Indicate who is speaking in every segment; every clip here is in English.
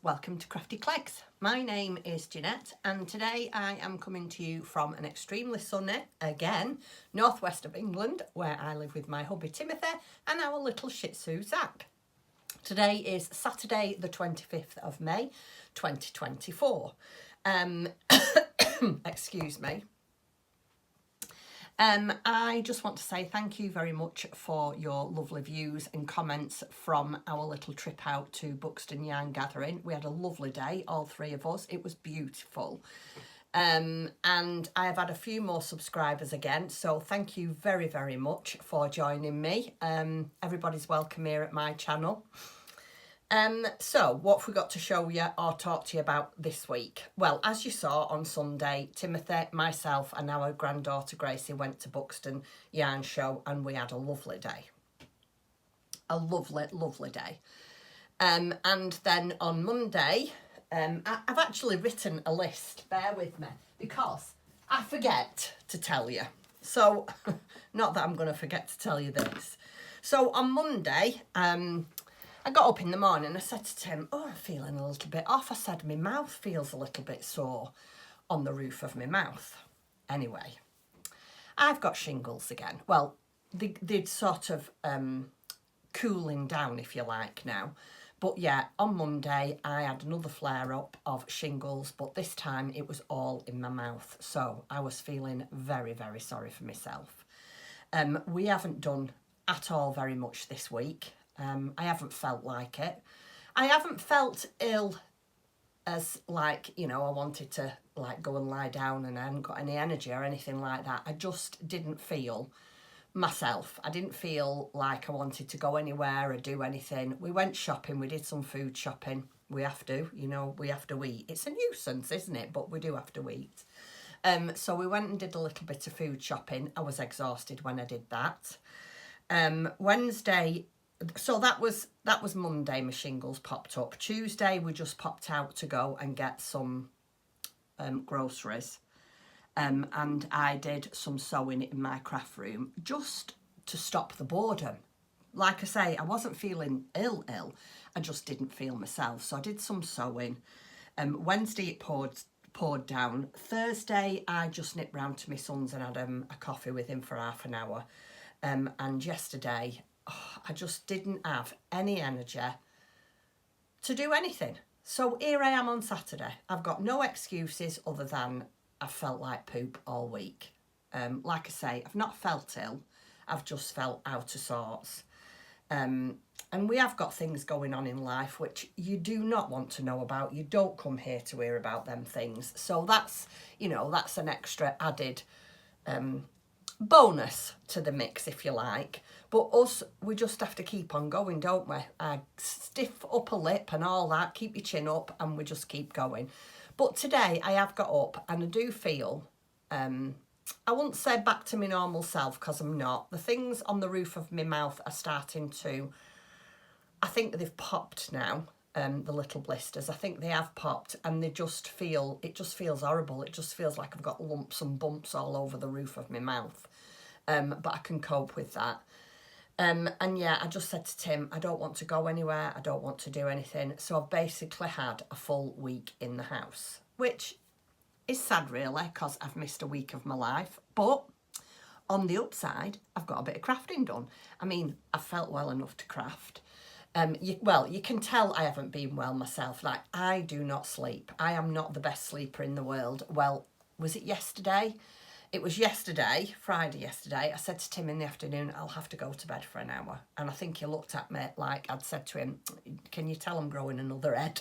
Speaker 1: welcome to Crafty Clegs. My name is Jeanette and today I am coming to you from an extremely sunny, again, northwest of England, where I live with my hubby Timothy and our little Shih Tzu Zach. Today is Saturday the 25th of May 2024. Excuse me. I just want to say thank you very much for your lovely views and comments from our little trip out to Buxton Yarn Gathering. We had a lovely day, all three of us. It was beautiful. And I have had a few more subscribers again, so thank you very, very much for joining me. Everybody's welcome here at my channel. So what have we got to show you or talk to you about this week? Well, as you saw on Sunday, Timothy, myself and our granddaughter Gracie went to Buxton Yarn Show and we had a lovely day. A lovely, lovely day. And then on Monday, I've actually written a list, bear with me, because I forget to tell you. So, not that I'm going to forget to tell you this. So on Monday, I got up in the morning, I said to Tim, I'm feeling a little bit off. I said, my mouth feels a little bit sore on the roof of my mouth. Anyway, I've got shingles again. Well, they'd sort of cooling down, if you like, now. But yeah, on Monday, I had another flare-up of shingles, but this time it was all in my mouth. So I was feeling very, very sorry for myself. We haven't done at all very much this week. I haven't felt like it. I haven't felt ill as like, you know, I wanted to like go and lie down and I hadn't got any energy or anything like that. I just didn't feel myself. I didn't feel like I wanted to go anywhere or do anything. We went shopping. We did some food shopping. We have to, you know, we have to eat. It's a nuisance, isn't it? But we do have to eat. So we went and did a little bit of food shopping. I was exhausted when I did that. Wednesday... So that was Monday, my shingles popped up. Tuesday, we just popped out to go and get some groceries. And I did some sewing in my craft room just to stop the boredom. Like I say, I wasn't feeling ill. I just didn't feel myself. So I did some sewing. Wednesday, it poured down. Thursday, I just nipped round to my son's and had a coffee with him for half an hour. And yesterday... I just didn't have any energy to do anything. So here I am on Saturday. I've got no excuses other than I've felt like poop all week. Like I say, I've not felt ill. I've just felt out of sorts. And we have got things going on in life which you do not want to know about. You don't come here to hear about them things. So that's, you know, that's an extra added bonus to the mix, if you like. But us, we just have to keep on going, don't we? Stiff upper lip and all that, keep your chin up, and we just keep going. But today I have got up and I do feel, I wouldn't say back to my normal self because I'm not. The things on the roof of my mouth are starting to, I think they've popped now, the little blisters. I think they have popped and they just feel, it just feels horrible. It just feels like I've got lumps and bumps all over the roof of my mouth. But I can cope with that. And yeah, I just said to Tim, I don't want to go anywhere. I don't want to do anything. So I've basically had a full week in the house, which is sad really because I've missed a week of my life. But on the upside, I've got a bit of crafting done. I mean, I felt well enough to craft. You can tell I haven't been well myself. Like, I do not sleep. I am not the best sleeper in the world. Well, was it yesterday? It was yesterday, Friday yesterday. I said to Tim in the afternoon, I'll have to go to bed for an hour. And I think he looked at me like I'd said to him, can you tell I'm growing another head?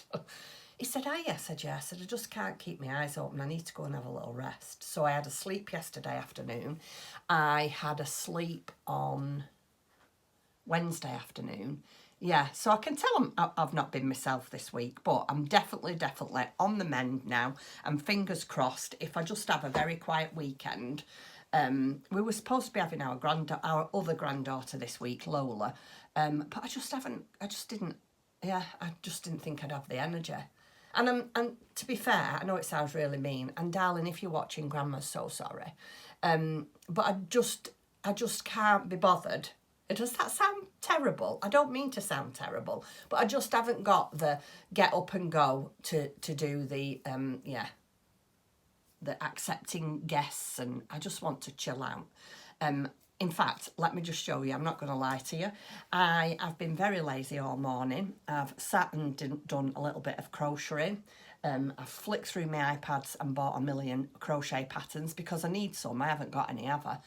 Speaker 1: He said, are you? I said, yeah. I said, I just can't keep my eyes open. I need to go and have a little rest. So I had a sleep yesterday afternoon. I had a sleep on Wednesday afternoon. Yeah, so I can tell I've not been myself this week, but I'm definitely on the mend now. And fingers crossed, if I just have a very quiet weekend. We were supposed to be having our other granddaughter this week, Lola, but I just didn't think I'd have the energy. And to be fair, I know it sounds really mean, and darling, if you're watching, Grandma's so sorry. But I just can't be bothered. Does that sound terrible? I don't mean to sound terrible, but I just haven't got the get up and go to do the, the accepting guests, and I just want to chill out. In fact, let me just show you, I'm not going to lie to you. I've been very lazy all morning. I've sat and done a little bit of crocheting. I've flicked through my iPads and bought a million crochet patterns because I need some. I haven't got any ever.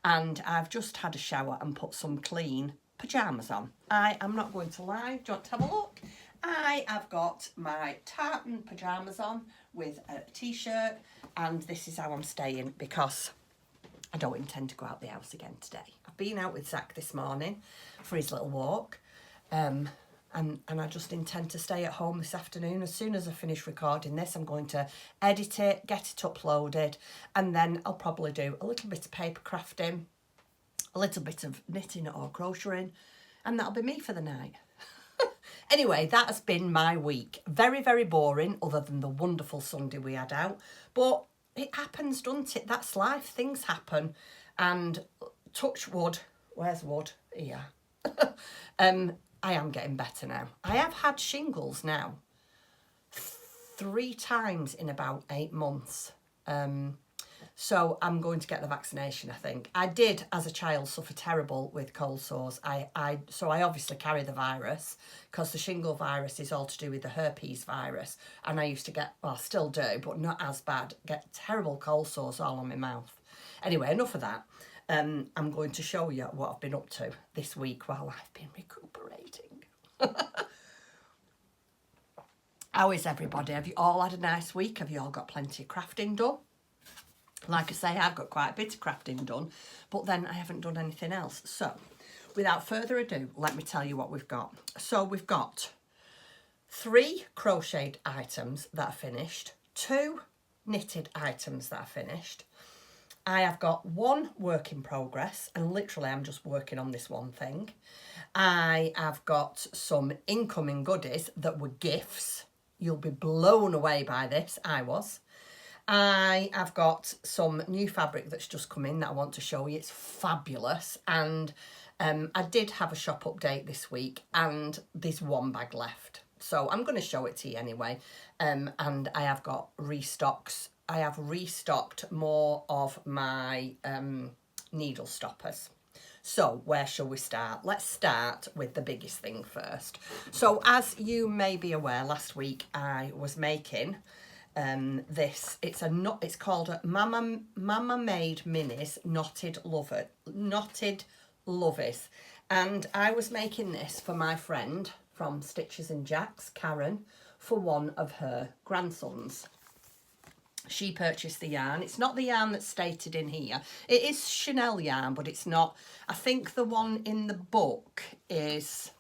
Speaker 1: And I've just had a shower and put some clean pyjamas on. I am not going to lie. Do you want to have a look? I have got my tartan pyjamas on with a t-shirt, and this is how I'm staying because I don't intend to go out the house again today. I've been out with Zach this morning for his little walk, and I just intend to stay at home this afternoon. As soon as I finish recording this, I'm going to edit it, get it uploaded, and then I'll probably do a little bit of paper crafting, a little bit of knitting or crocheting, and that'll be me for the night. Anyway, that has been my week. Very, very boring, other than the wonderful Sunday we had out. But it happens, doesn't it? That's life. Things happen. And touch wood. Where's wood? Here. I am getting better now. I have had shingles now 3 times in about 8 months. So I'm going to get the vaccination, I think. I did, as a child, suffer terrible with cold sores. So I obviously carry the virus because the shingle virus is all to do with the herpes virus. And I used to get, well, I still do, but not as bad, get terrible cold sores all on my mouth. Anyway, enough of that. I'm going to show you what I've been up to this week while I've been recuperating. How is everybody? Have you all had a nice week? Have you all got plenty of crafting done? Like I say, I've got quite a bit of crafting done, but then I haven't done anything else. So, without further ado, let me tell you what we've got. So, we've got 3 crocheted items that are finished, 2 knitted items that are finished. I have got 1 work in progress, and literally I'm just working on this one thing. I have got some incoming goodies that were gifts. You'll be blown away by this. I was. I have got some new fabric that's just come in that I want to show you. It's fabulous. And I did have a shop update this week, and there's 1 bag left. So I'm going to show it to you anyway. And I have got restocks. I have restocked more of my needle stoppers. So where shall we start? Let's start with the biggest thing first. So as you may be aware, last week I was making this. It's called a Mama Made Minis Knotted Lovers, and I was making this for my friend from Stitches and Jacks, Karen, for one of her grandsons. She purchased the yarn. It's not the yarn that's stated in here. It is Chanel yarn, but it's not. I think the one in the book is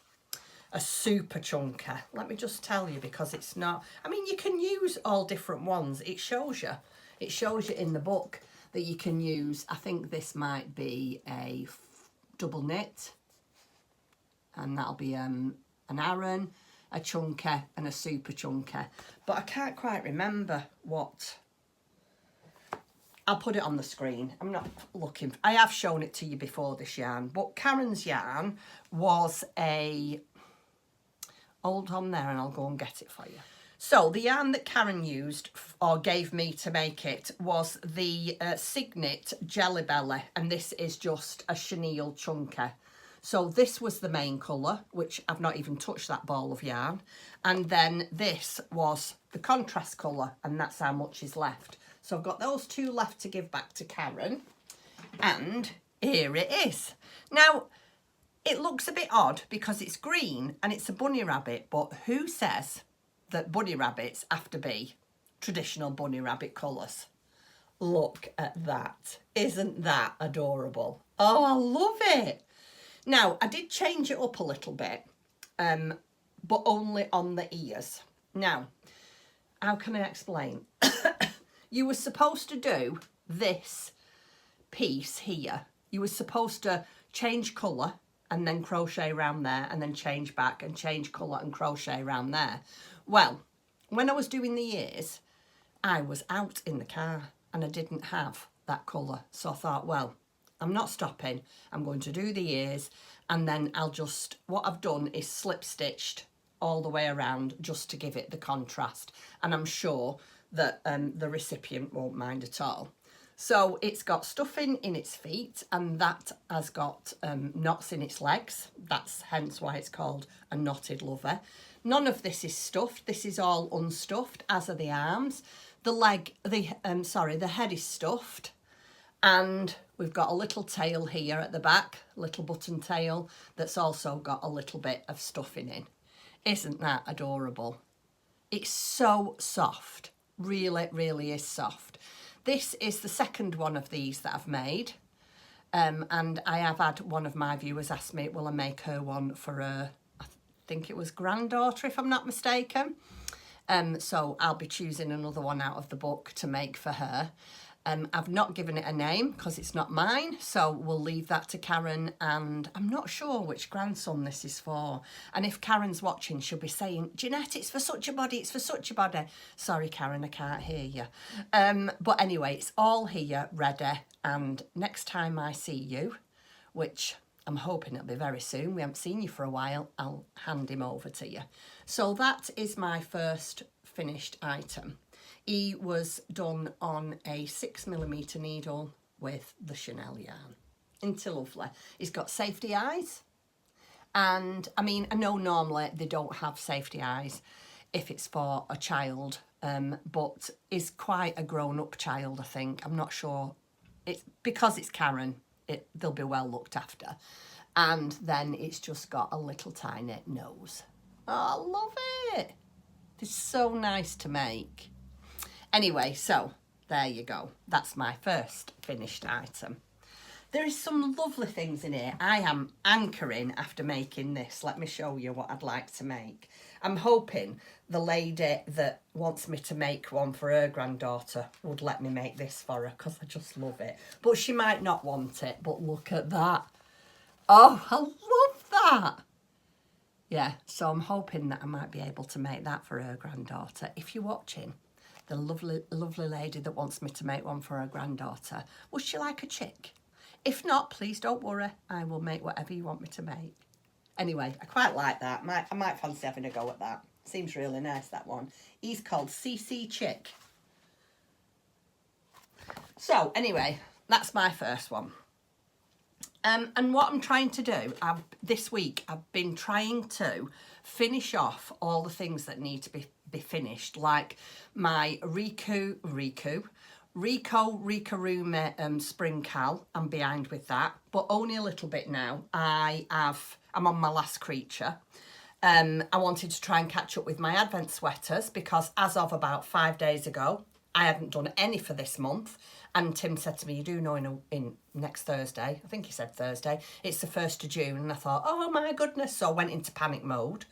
Speaker 1: a super chunker. Let me just tell you, because it's not, I mean, you can use all different ones. It shows you in the book that you can use, I think this might be a double knit, and that'll be an Aran, a chunker and a super chunker, but I can't quite remember what. I'll put it on the screen. I'm not looking, I have shown it to you before, this yarn, but Karen's yarn was a, hold on there and I'll go and get it for you. So the yarn that Karen used or gave me to make it was the Signet Jelly Belly, and this is just a chenille chunker. So this was the main colour, which I've not even touched that ball of yarn, and then this was the contrast colour, and that's how much is left. So I've got those 2 left to give back to Karen, and here it is. Now, it looks a bit odd because it's green and it's a bunny rabbit, but who says that bunny rabbits have to be traditional bunny rabbit colours? Look at that. Isn't that adorable? Oh, I love it. Now, I did change it up a little bit, but only on the ears. Now, how can I explain? You were supposed to do this piece here. You were supposed to change colour and then crochet around there, and then change back and change colour and crochet around there. Well, when I was doing the ears, I was out in the car and I didn't have that colour. So I thought, well, I'm not stopping. I'm going to do the ears, and then I'll just, what I've done is slip stitched all the way around just to give it the contrast, and I'm sure that the recipient won't mind at all. So it's got stuffing in its feet, and that has got knots in its legs. That's hence why it's called a knotted lover. None of this is stuffed. This is all unstuffed, as are the arms. The head is stuffed, and we've got a little tail here at the back, little button tail, that's also got a little bit of stuffing in. Isn't that adorable? It's so soft, really, really is soft. This is the second one of these that I've made, and I have had one of my viewers ask me, will I make her one for her, I think it was granddaughter, if I'm not mistaken. So I'll be choosing another one out of the book to make for her. I've not given it a name because it's not mine, so we'll leave that to Karen, and I'm not sure which grandson this is for. And if Karen's watching, she'll be saying, Jeanette, it's for such a body, it's for such a body. Sorry, Karen, I can't hear you. But anyway, it's all here, ready, and next time I see you, which I'm hoping it'll be very soon, we haven't seen you for a while, I'll hand him over to you. So that is my first finished item. He was done on a 6mm needle with the Chanel yarn. Into lovely. He's got safety eyes. And I mean, I know normally they don't have safety eyes if it's for a child, but is quite a grown-up child, I think. I'm not sure. It's because it's Karen, they'll be well looked after. And then it's just got a little tiny nose. Oh, I love it. It's so nice to make. Anyway, so there you go. That's my first finished item. There is some lovely things in here. I am anchoring after making this. Let me show you what I'd like to make. I'm hoping the lady that wants me to make one for her granddaughter would let me make this for her, because I just love it. But she might not want it, but look at that. Oh, I love that. Yeah, so I'm hoping that I might be able to make that for her granddaughter. If you're watching, the lovely lady that wants me to make one for her granddaughter, would she like a chick? If not, please don't worry. I will make whatever you want me to make. Anyway, I quite like that. I might fancy having a go at that. Seems really nice, that one. He's called CC Chick. So, anyway, that's my first one. And what I'm trying to do, this week, I've been trying to finish off all the things that need to be finished, like my Rico Rikarumi spring cal. I'm behind with that, but only a little bit now. I'm on my last creature. I wanted to try and catch up with my advent sweaters, because as of about 5 days ago, I hadn't done any for this month. And Tim said to me, you do know in next Thursday, I think he said Thursday, it's the 1st of June. And I thought, oh my goodness. So I went into panic mode.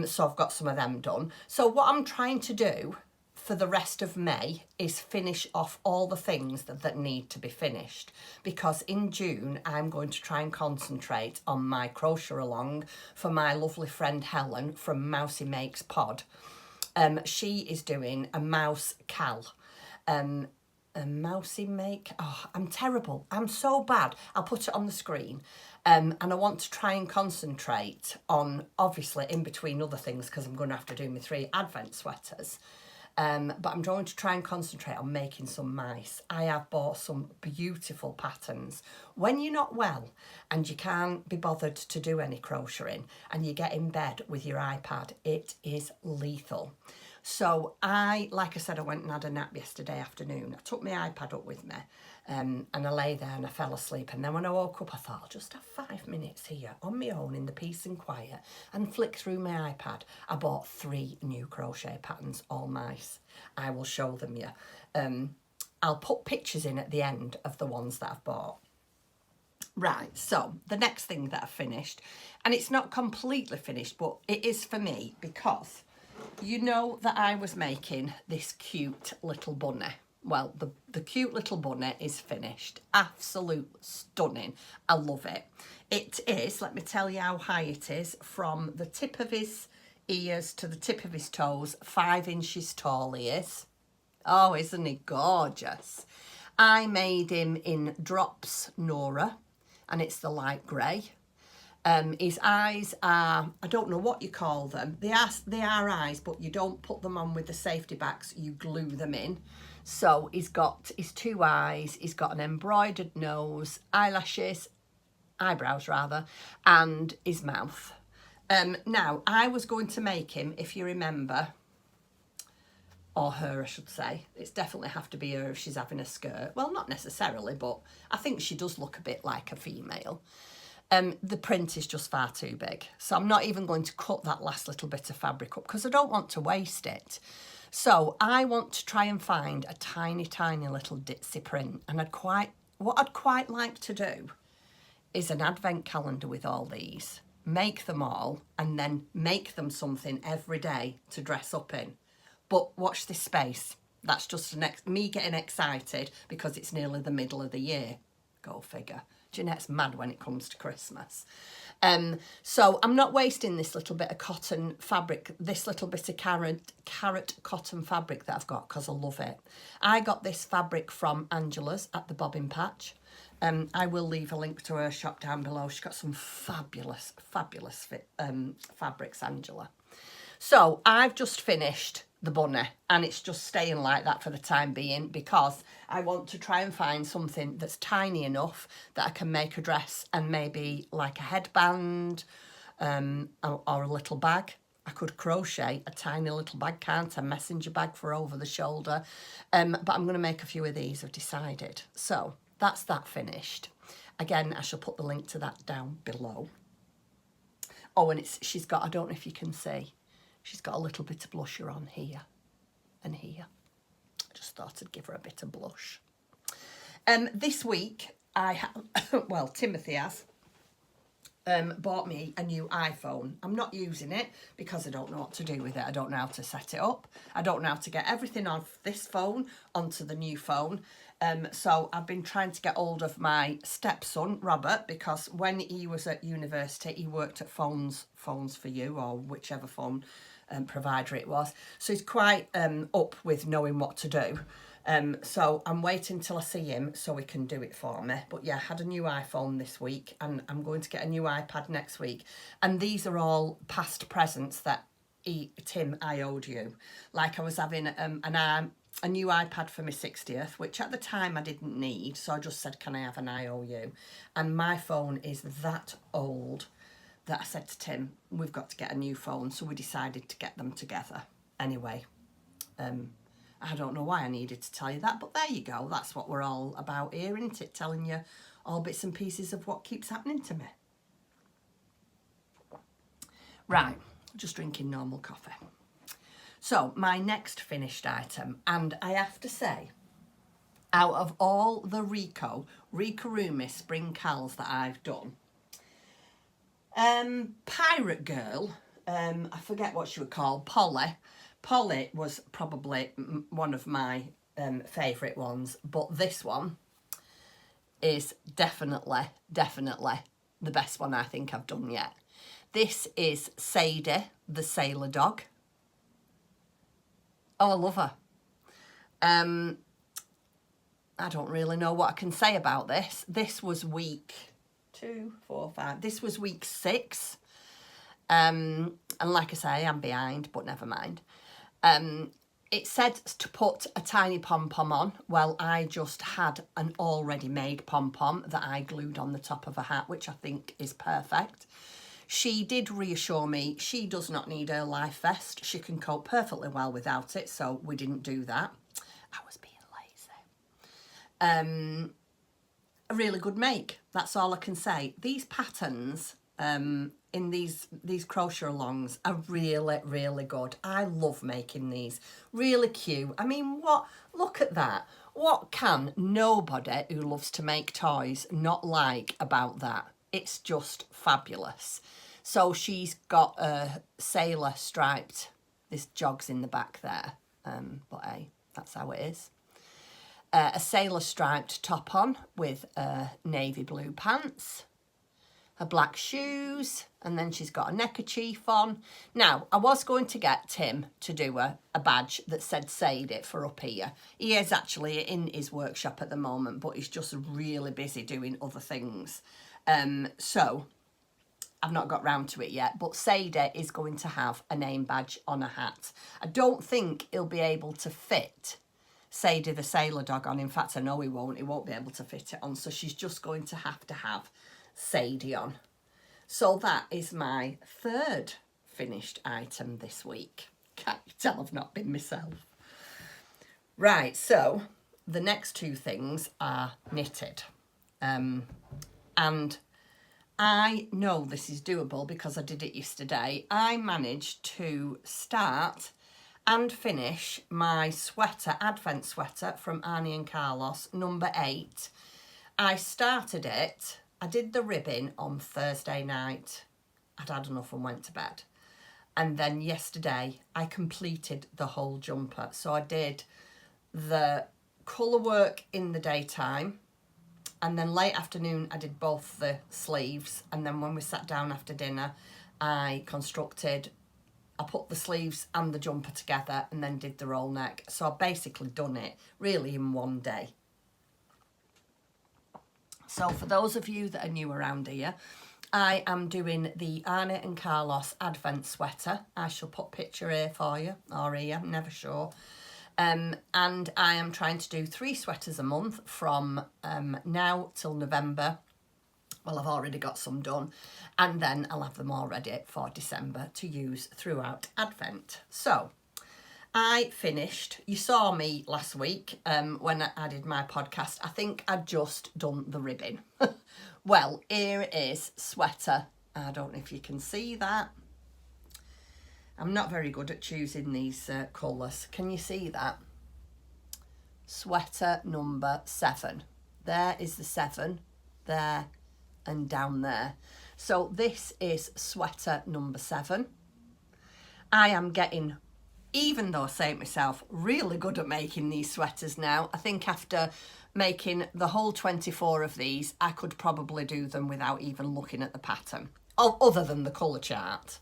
Speaker 1: So I've got some of them done. So what I'm trying to do for the rest of May is finish off all the things that need to be finished, because in June I'm going to try and concentrate on my crochet along for my lovely friend Helen from Mousy Makes Pod. She is doing a mouse cal. A mousy make. Oh, I'm terrible. I'm so bad. I'll put it on the screen. And I want to try and concentrate on, obviously, in between other things, because I'm going to have to do my 3 advent sweaters. But I'm going to try and concentrate on making some mice. I have bought some beautiful patterns. When you're not well and you can't be bothered to do any crocheting and you get in bed with your iPad, it is lethal. So like I said, I went and had a nap yesterday afternoon. I took my iPad up with me and I lay there and I fell asleep. And then when I woke up, I thought, I'll just have 5 minutes here on my own in the peace and quiet and flick through my iPad. I bought 3 new crochet patterns, all mice. I will show them you. I'll put pictures in at the end of the ones that I've bought. Right, so the next thing that I've finished, and it's not completely finished, but it is for me, because you know that I was making this cute little bunny. Well, the cute little bunny is finished. Absolute stunning. I love it. It is, let me tell you how high it is, from the tip of his ears to the tip of his toes, 5 inches tall he is. Oh, isn't he gorgeous? I made him in Drops Nora, and it's the light grey. His eyes are, I don't know what you call them. They are eyes, but you don't put them on with the safety backs, you glue them in. So he's got his 2 eyes, he's got an embroidered nose, eyebrows rather, and his mouth. Now, I was going to make him, if you remember, or her I should say, it's definitely have to be her if she's having a skirt. Well, not necessarily, but I think she does look a bit like a female. The print is just far too big. So I'm not even going to cut that last little bit of fabric up because I don't want to waste it. So I want to try and find a tiny, tiny little ditzy print. And what I'd quite like to do is an advent calendar with all these. Make them all and then make them something every day to dress up in. But watch this space. That's just me getting excited because it's nearly the middle of the year. Go figure. Jeanette's mad when it comes to Christmas. So I'm not wasting this little bit of cotton fabric, this little bit of carrot cotton fabric that I've got because I love it. I got this fabric from Angela's at the Bobbin Patch. I will leave a link to her shop down below. She's got some fabulous fabrics, Angela. So I've just finished the bunny and it's just staying like that for the time being because I want to try and find something that's tiny enough that I can make a dress and maybe like a headband or a little bag. I could crochet a tiny little bag, can't I? Messenger bag for over the shoulder. But I'm going to make a few of these, I've decided. So that's that finished. Again, I shall put the link to that down below. Oh, and she's got, I don't know if you can see, she's got a little bit of blusher on here and here. I just thought I'd give her a bit of blush. This week, I have, well, Timothy has bought me a new iPhone. I'm not using it because I don't know what to do with it. I don't know how to set it up. I don't know how to get everything off this phone onto the new phone. So I've been trying to get hold of my stepson, Robert, because when he was at university, he worked at Phones for You, or whichever phone provider it was. So he's quite up with knowing what to do. So I'm waiting till I see him so he can do it for me. But yeah, I had a new iPhone this week and I'm going to get a new iPad next week. And these are all past presents that Tim, I owed you. Like I was having a new iPad for my 60th, which at the time I didn't need. So I just said, can I have an IOU? And my phone is that old that I said to Tim, we've got to get a new phone. So we decided to get them together. Anyway, I don't know why I needed to tell you that, but there you go. That's what we're all about here, isn't it? Telling you all bits and pieces of what keeps happening to me. Right, just drinking normal coffee. So my next finished item, and I have to say, out of all the Rikorumi spring cals that I've done, Pirate Girl, I forget what she was called, Polly was probably one of my favourite ones, but this one is definitely the best one I think I've done yet. This is Sadie, the Sailor Dog. Oh, I love her. I don't really know what I can say about this. This was week 2, 4, 5. This was week 6. And like I say, I am behind, but never mind. It said to put a tiny pom-pom on. Well, I just had an already made pom-pom that I glued on the top of a hat, which I think is perfect. She did reassure me she does not need her life vest. She can cope perfectly well without it, so we didn't do that. I was being lazy. A really good make, that's all I can say. These patterns in these crochet alongs are really good. I love making these. Really cute. I mean, look at that. What can nobody who loves to make toys not like about that? It's just fabulous. So she's got a sailor striped, this jogs in the back there, but hey, that's how it is. A sailor striped top on with navy blue pants. her black shoes, and then she's got a neckerchief on. Now, I was going to get Tim to do a badge that said Sadie for up here. He is actually in his workshop at the moment, but he's just really busy doing other things. So I've not got round to it yet, but Sadie is going to have a name badge on a hat. I don't think he'll be able to fit Sadie the sailor dog on. In fact, I know he won't be able to fit it on, so she's just going to have Sadie on. So that is my third finished item this week. Can't you tell I've not been myself? Right, so the next two things are knitted. And I know this is doable because I did it yesterday. I managed to start and finish my sweater, advent sweater from Arnie and Carlos, number 8. I started it, I did the ribbing on Thursday night. I'd had enough and went to bed. And then yesterday I completed the whole jumper. So I did the colour work in the daytime, and then late afternoon I did both the sleeves, and then when we sat down after dinner I put the sleeves and the jumper together and then did the roll neck. So I've basically done it really in one day. So for those of you that are new around here, I am doing the Arnie and Carlos advent sweater. I shall put a picture here for you, or here, I'm never sure. And I am trying to do 3 sweaters a month from now till November. Well, I've already got some done, and then I'll have them all ready for December to use throughout Advent. So I finished, you saw me last week when I did my podcast. I think I'd just done the ribbing. Well, here it is, sweater. I don't know if you can see that. I'm not very good at choosing these colours. Can you see that? Sweater number 7. There is the 7, there and down there. So this is sweater number 7. I am getting, even though I say it myself, really good at making these sweaters now. I think after making the whole 24 of these, I could probably do them without even looking at the pattern, other than the colour chart.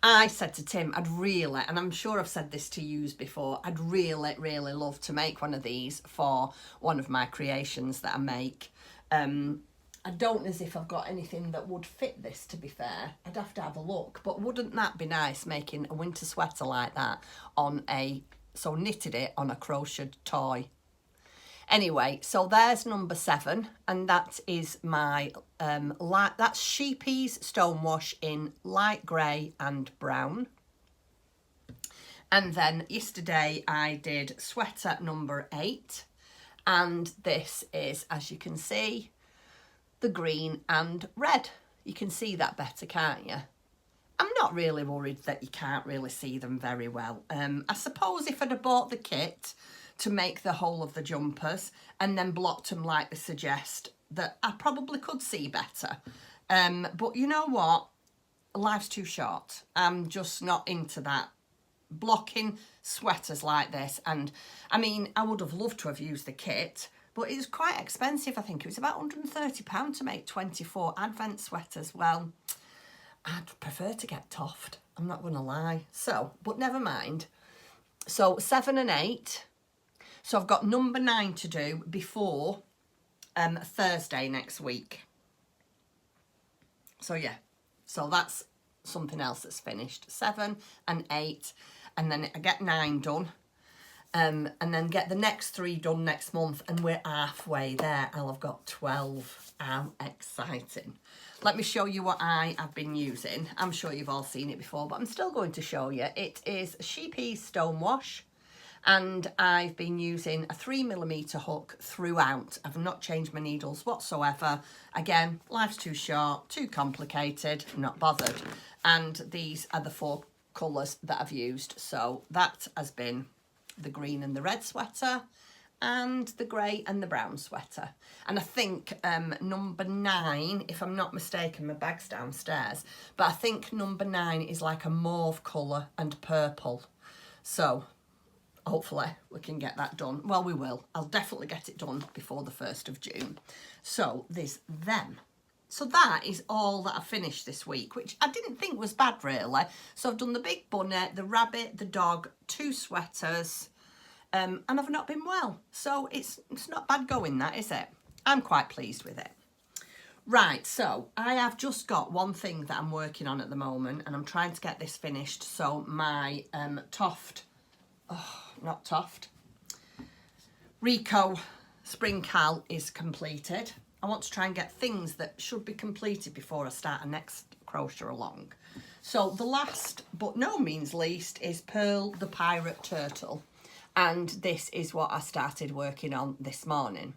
Speaker 1: I said to Tim, I'd really, and I'm sure I've said this to you before, I'd really, really love to make one of these for one of my creations that I make. I don't know as if I've got anything that would fit this, to be fair. I'd have to have a look, but wouldn't that be nice, making a winter sweater like that so knitted it on a crocheted toy. Anyway, so there's number 7, and that is my, that's Sheepy's Stonewash in light grey and brown. And then yesterday I did sweater number 8, and this is, as you can see, the green and red. You can see that better, can't you? I'm not really worried that you can't really see them very well. I suppose if I'd have bought the kit to make the whole of the jumpers and then blocked them like they suggest, that I probably could see better. But you know what? Life's too short. I'm just not into that. Blocking sweaters like this. And I mean, I would have loved to have used the kit, but it was quite expensive. I think it was about £130 to make 24 advent sweaters. Well, I'd prefer to get toffed, I'm not going to lie. So, but never mind. So 7 and 8. So I've got number 9 to do before Thursday next week. So yeah, so that's something else that's finished. 7 and 8, and then I get 9 done. And then get the next 3 done next month, and we're halfway there. I'll have got 12. How exciting. Let me show you what I have been using. I'm sure you've all seen it before, but I'm still going to show you. It is Sheepy's Stonewash, and I've been using a 3mm hook throughout. I've not changed my needles whatsoever. Again, life's too short, too complicated, not bothered. And these are the 4 colours that I've used. So that has been the green and the red sweater, and the grey and the brown sweater. And I think number 9, if I'm not mistaken, my bag's downstairs, but I think number 9 is like a mauve colour and purple. So hopefully we can get that done. Well, we will. I'll definitely get it done before the 1st of June. So there's them. So that is all that I finished this week, which I didn't think was bad really. So I've done the big bunny, the rabbit, the dog, 2 sweaters, and I've not been well. So it's not bad going, that, is it? I'm quite pleased with it. Right, so I have just got one thing that I'm working on at the moment, and I'm trying to get this finished. So my Rico Spring Cal is completed. I want to try and get things that should be completed before I start a next crochet along. So the last but no means least is Pearl the Pirate Turtle, and this is what I started working on this morning.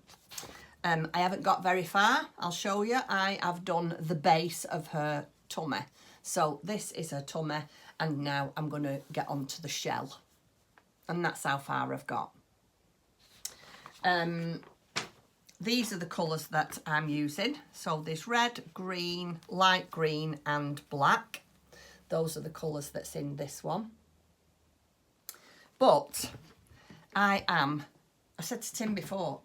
Speaker 1: I haven't got very far, I'll show you. I have done the base of her tummy. So this is her tummy, and now I'm going to get onto the shell. And that's how far I've got. These are the colours that I'm using. So there's red, green, light green and black. Those are the colours that's in this one. But I said to Tim before,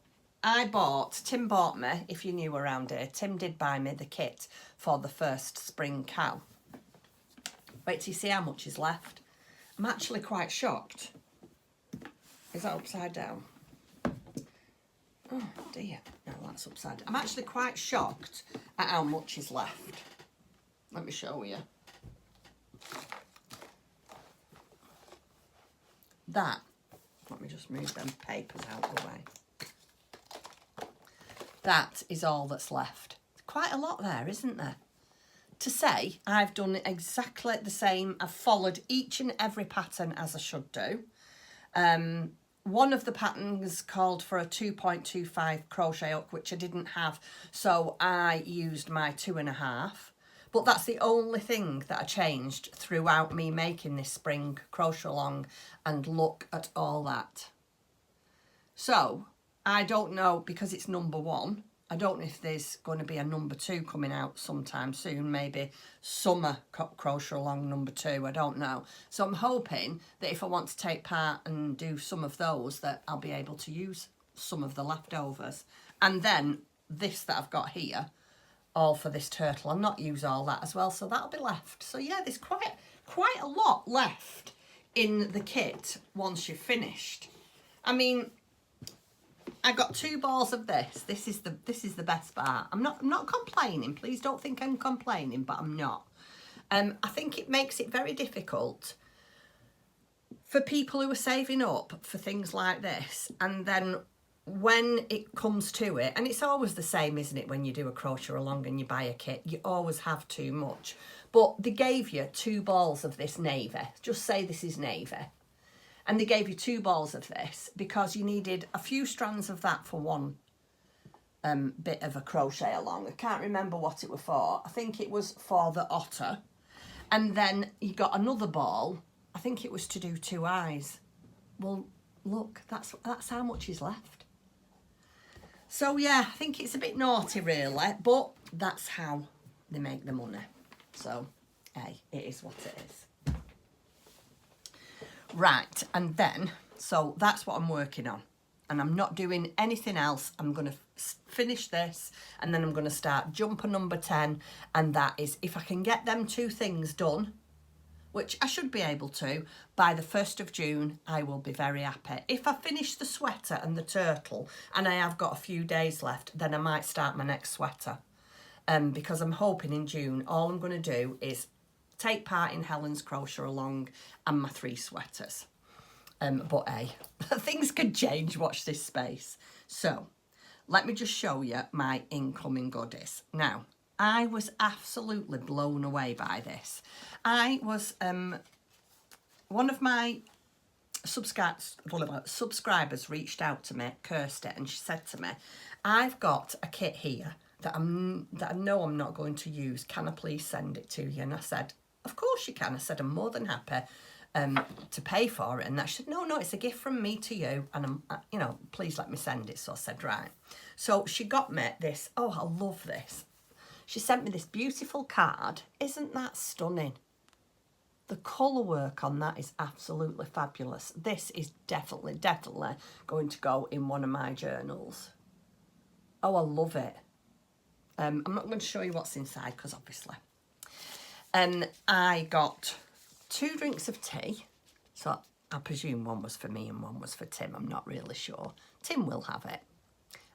Speaker 1: Tim bought me, if you're new around here, Tim did buy me the kit for the first Spring Cal. Wait till you see how much is left. I'm actually quite shocked. Is that upside down? Oh dear, no, that's upside down. I'm actually quite shocked at how much is left. Let me show you. Let me just move them papers out of the way. That is all that's left. Quite a lot there, isn't there? To say I've done exactly the same. I've followed each and every pattern as I should do. One of the patterns called for a 2.25 crochet hook, which I didn't have, so I used my 2.5. But that's the only thing that I changed throughout me making this spring crochet along, and look at all that. So I don't know, because it's number 1, I don't know if there's going to be a number 2 coming out sometime soon, maybe summer crochet along number 2, I don't know. So I'm hoping that if I want to take part and do some of those, that I'll be able to use some of the leftovers. And then this that I've got here, all for this turtle, I'll not use all that as well, so that'll be left. So yeah, there's quite a lot left in the kit once you've finished. I mean, I got 2 balls of this. This is the best part. I'm not complaining. Please don't think I'm complaining, but I'm not. I think it makes it very difficult for people who are saving up for things like this, and then when it comes to it, and it's always the same, isn't it, when you do a crochet along and you buy a kit, you always have too much. But they gave you 2 balls of this navy. Just say this is navy. And they gave you 2 balls of this because you needed a few strands of that for one bit of a crochet along. I can't remember what it was for. I think it was for the otter. And then you got another ball. I think it was to do 2 eyes. Well, look, that's how much is left. So yeah, I think it's a bit naughty really, but that's how they make the money. So, hey, it is what it is. Right, and then, so that's what I'm working on. And I'm not doing anything else. I'm going to finish this, and then I'm going to start jumper number 10. And that is, if I can get them 2 things done, which I should be able to, by the 1st of June, I will be very happy. If I finish the sweater and the turtle, and I have got a few days left, then I might start my next sweater. Because I'm hoping in June, all I'm going to do is take part in Helen's crochet along and my 3 sweaters. But hey, things could change, watch this space. So let me just show you my incoming goodies. Now, I was absolutely blown away by this. I was, one of my subscribers reached out to me, Kirsty, and she said to me, I've got a kit here that I know I'm not going to use. Can I please send it to you? And I said, of course you can. I said, I'm more than happy to pay for it. And she said, no, it's a gift from me to you. And I'm, please let me send it. So I said, right. So she got me this. Oh, I love this. She sent me this beautiful card. Isn't that stunning? The colour work on that is absolutely fabulous. This is definitely going to go in one of my journals. Oh, I love it. I'm not going to show you what's inside because obviously. I got 2 drinks of tea. So I presume one was for me and one was for Tim. I'm not really sure. Tim will have it.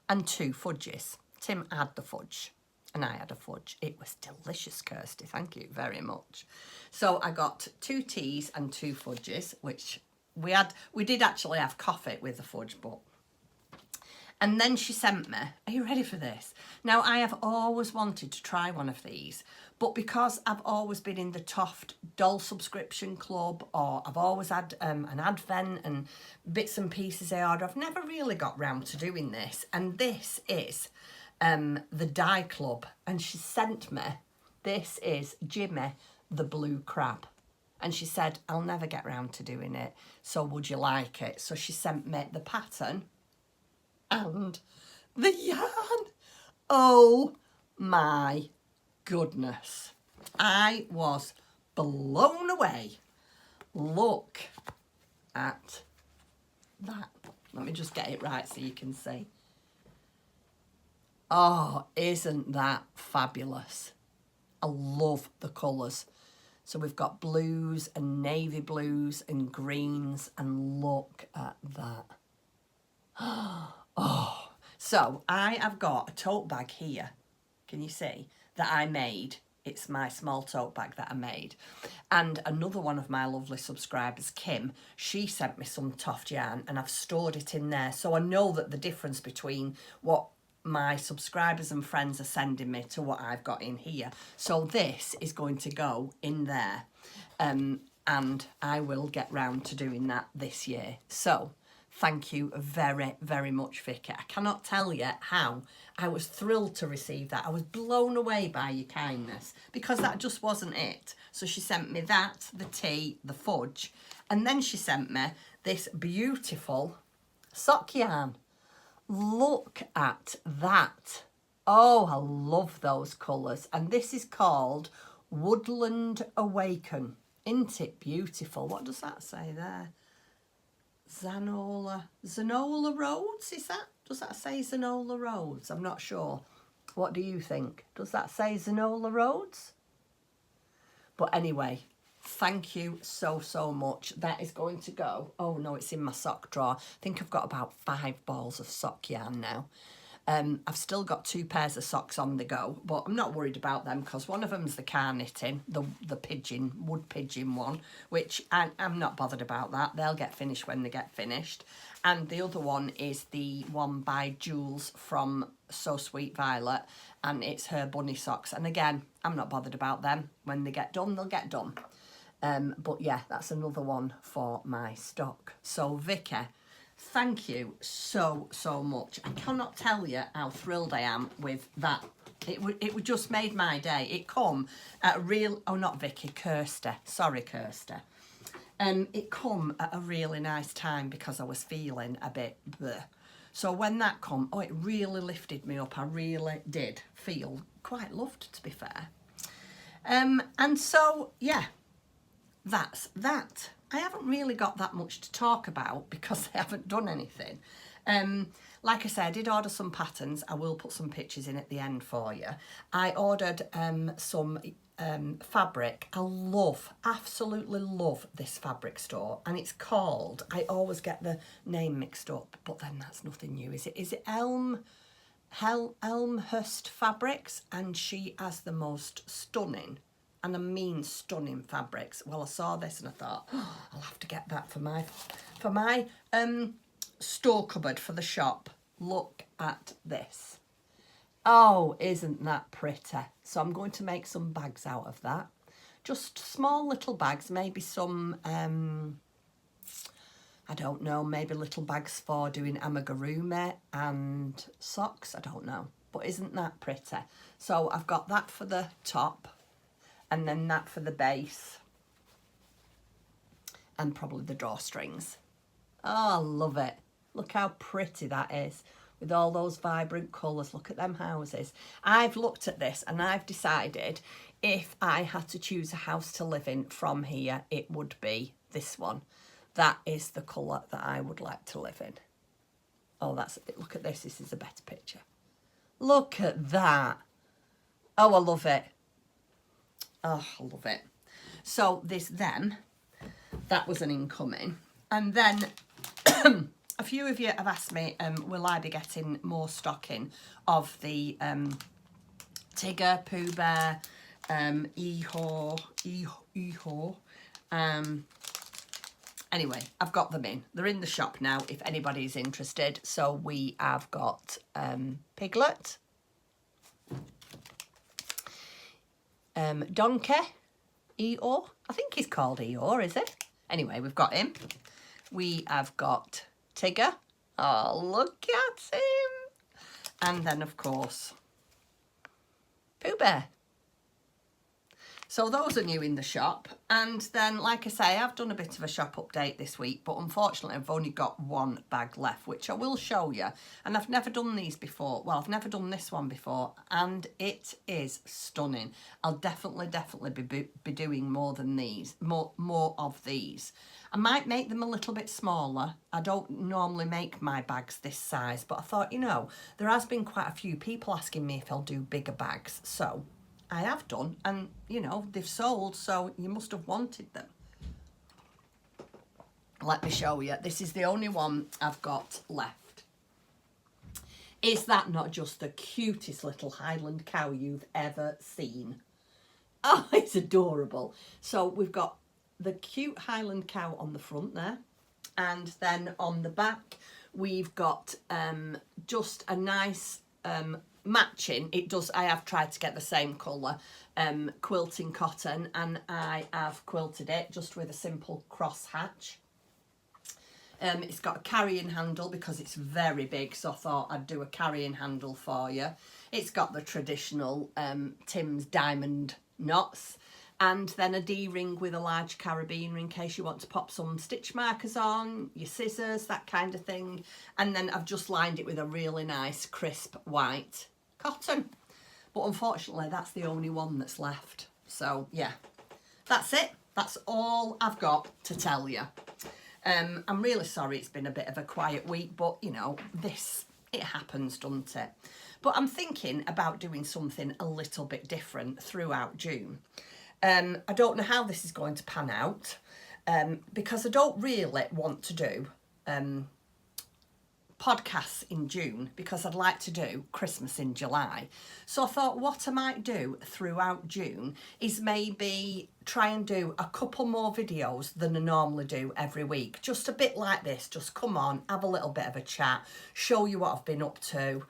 Speaker 1: And 2 fudges. Tim had the fudge and I had a fudge. It was delicious, Kirsty. Thank you very much. So I got 2 teas and 2 fudges, which we did actually have coffee with the fudge, but... And then she sent me, are you ready for this? Now, I have always wanted to try one of these, but because I've always been in the Toft doll subscription club, or I've always had an advent and bits and pieces I order, I've never really got round to doing this. And this is the Die Club. And she sent me, this is Jimmy the Blue Crab. And she said, I'll never get round to doing it, so would you like it? So she sent me the pattern and the yarn. Oh my goodness. I was blown away. Look at that. Let me just get it right so you can see. Oh, isn't that fabulous? I love the colours. So we've got blues and navy blues and greens, and look at that. Oh, so I have got a tote bag here. Can you see that I made? It's my small tote bag that I made. And another one of my lovely subscribers, Kim, she sent me some Toft yarn and I've stored it in there. So I know that the difference between what my subscribers and friends are sending me to what I've got in here. So this is going to go in there. And I will get round to doing that this year. So thank you very, very much, Vicky. I cannot tell you how I was thrilled to receive that. I was blown away by your kindness because that just wasn't it. So she sent me that, the tea, the fudge, and then she sent me this beautiful sock yarn. Look at that. Oh, I love those colours. And this is called Woodland Awaken. Isn't it beautiful? What does that say there? Zanola Roads, is that? Does that say Zanola Roads? I'm not sure. What do you think? Does that say Zanola Roads? But anyway, thank you so, so much. That is going to go. Oh no, it's in my sock drawer. I think I've got about 5 balls of sock yarn now. I've still got 2 pairs of socks on the go, but I'm not worried about them because one of them's the car knitting, the wood pigeon one, which I'm not bothered about that. They'll get finished when they get finished. And the other one is the one by Jules from So Sweet Violet, and it's her bunny socks. And again, I'm not bothered about them. When they get done, they'll get done. But yeah, that's another one for my stock. So Vicky, thank you so, so much. I cannot tell you how thrilled I am with that. It just made my day. It come at a real... Oh, not Vicky, Kirsty. Sorry, Kirsty. It come at a really nice time because I was feeling a bit bleh. So when that come, oh, it really lifted me up. I really did feel quite loved, to be fair. And so, yeah, that's that. I haven't really got that much to talk about because I haven't done anything. Like I said, I did order some patterns. I will put some pictures in at the end for you. I ordered some fabric. I absolutely love this fabric store, and it's called, I always get the name mixed up, but then that's nothing new, is it? Is it Elmhurst Fabrics? And she has the most stunning, and I mean stunning, fabrics. Well, I saw this and I thought, oh, I'll have to get that for my store cupboard for the shop. Look at this. Oh, isn't that pretty? So I'm going to make some bags out of that. Just small little bags, maybe some, I don't know, maybe little bags for doing amigurumi and socks, I don't know. But isn't that pretty? So I've got that for the top and then that for the base and probably the drawstrings. Oh, I love it. Look how pretty that is. With all those vibrant colours. Look at them houses. I've looked at this and I've decided if I had to choose a house to live in from here, it would be this one. That is the colour that I would like to live in. Oh, that's it. Look at this. This is a better picture. Look at that. Oh, I love it. Oh, I love it. So there's them. That was an incoming. And then a few of you have asked me, will I be getting more stocking of the Tigger, Pooh Bear, Eeyore. Anyway, I've got them in. They're in the shop now if anybody's interested. So we have got Piglet, Donkey, Eeyore. I think he's called Eeyore, is it? Anyway, we've got him. We have got Tigger. Oh, look at him. And then, of course, Pooh Bear. So those are new in the shop. And then, like I say, I've done a bit of a shop update this week, but unfortunately I've only got one bag left, which I will show you. And I've never done these before. Well, I've never done this one before, and it is stunning. I'll definitely be doing more than these, more of these. I might make them a little bit smaller. I don't normally make my bags this size, but I thought, you know, there has been quite a few people asking me if I'll do bigger bags. So I have done, and you know, they've sold, so you must have wanted them. Let me show you. This is the only one I've got left. Is that not just the cutest little Highland cow you've ever seen? Oh, it's adorable. So we've got the cute Highland cow on the front there, and then on the back we've got just a nice matching. It does, I have tried to get the same colour quilting cotton, and I have quilted it just with a simple cross hatch. It's got a carrying handle because it's very big, so I thought I'd do a carrying handle for you. It's got the traditional Tim's diamond knots, and then a D-ring with a large carabiner in case you want to pop some stitch markers on, your scissors, that kind of thing. And then I've just lined it with a really nice crisp white cotton. But unfortunately, that's the only one that's left. So yeah, that's it. That's all I've got to tell you. I'm really sorry it's been a bit of a quiet week, but you know, it happens, doesn't it? But I'm thinking about doing something a little bit different throughout June. I don't know how this is going to pan out, because I don't really want to do podcasts in June, because I'd like to do Christmas in July. So I thought what I might do throughout June is maybe try and do a couple more videos than I normally do every week. Just a bit like this, just come on, have a little bit of a chat, show you what I've been up to,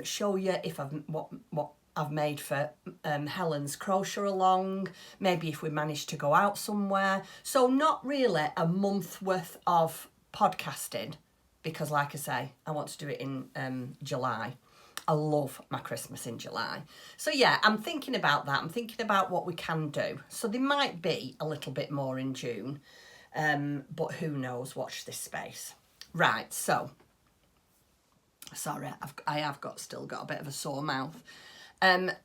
Speaker 1: show you if what I've made for Helen's crochet along, maybe if we managed to go out somewhere. So not really a month worth of podcasting, because like I say, I want to do it in July. I love my Christmas in July. So yeah, I'm thinking about that. I'm thinking about what we can do. So there might be a little bit more in June, but who knows, watch this space. Right, so, sorry, I have still got a bit of a sore mouth.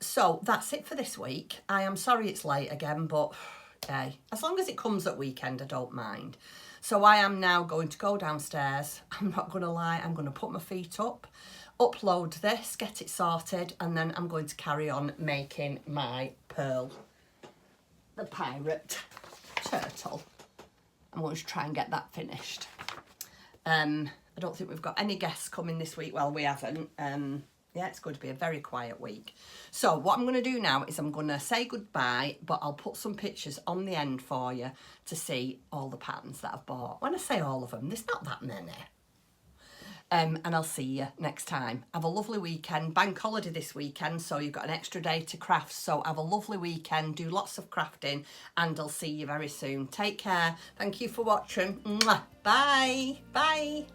Speaker 1: So that's it for this week. I am sorry it's late again, but hey, as long as it comes at weekend, I don't mind. So I am now going to go downstairs. I'm not going to lie, I'm going to put my feet up, upload this, get it sorted, and then I'm going to carry on making my Pearl, the pirate turtle. I'm going to try and get that finished. I don't think we've got any guests coming this week. Well, we haven't. Yeah, it's going to be a very quiet week. So what I'm going to do now is I'm going to say goodbye, but I'll put some pictures on the end for you to see all the patterns that I've bought. When I say all of them, there's not that many. And I'll see you next time. Have a lovely weekend. Bank holiday this weekend, so you've got an extra day to craft. So have a lovely weekend. Do lots of crafting, and I'll see you very soon. Take care. Thank you for watching. Mwah. Bye. Bye.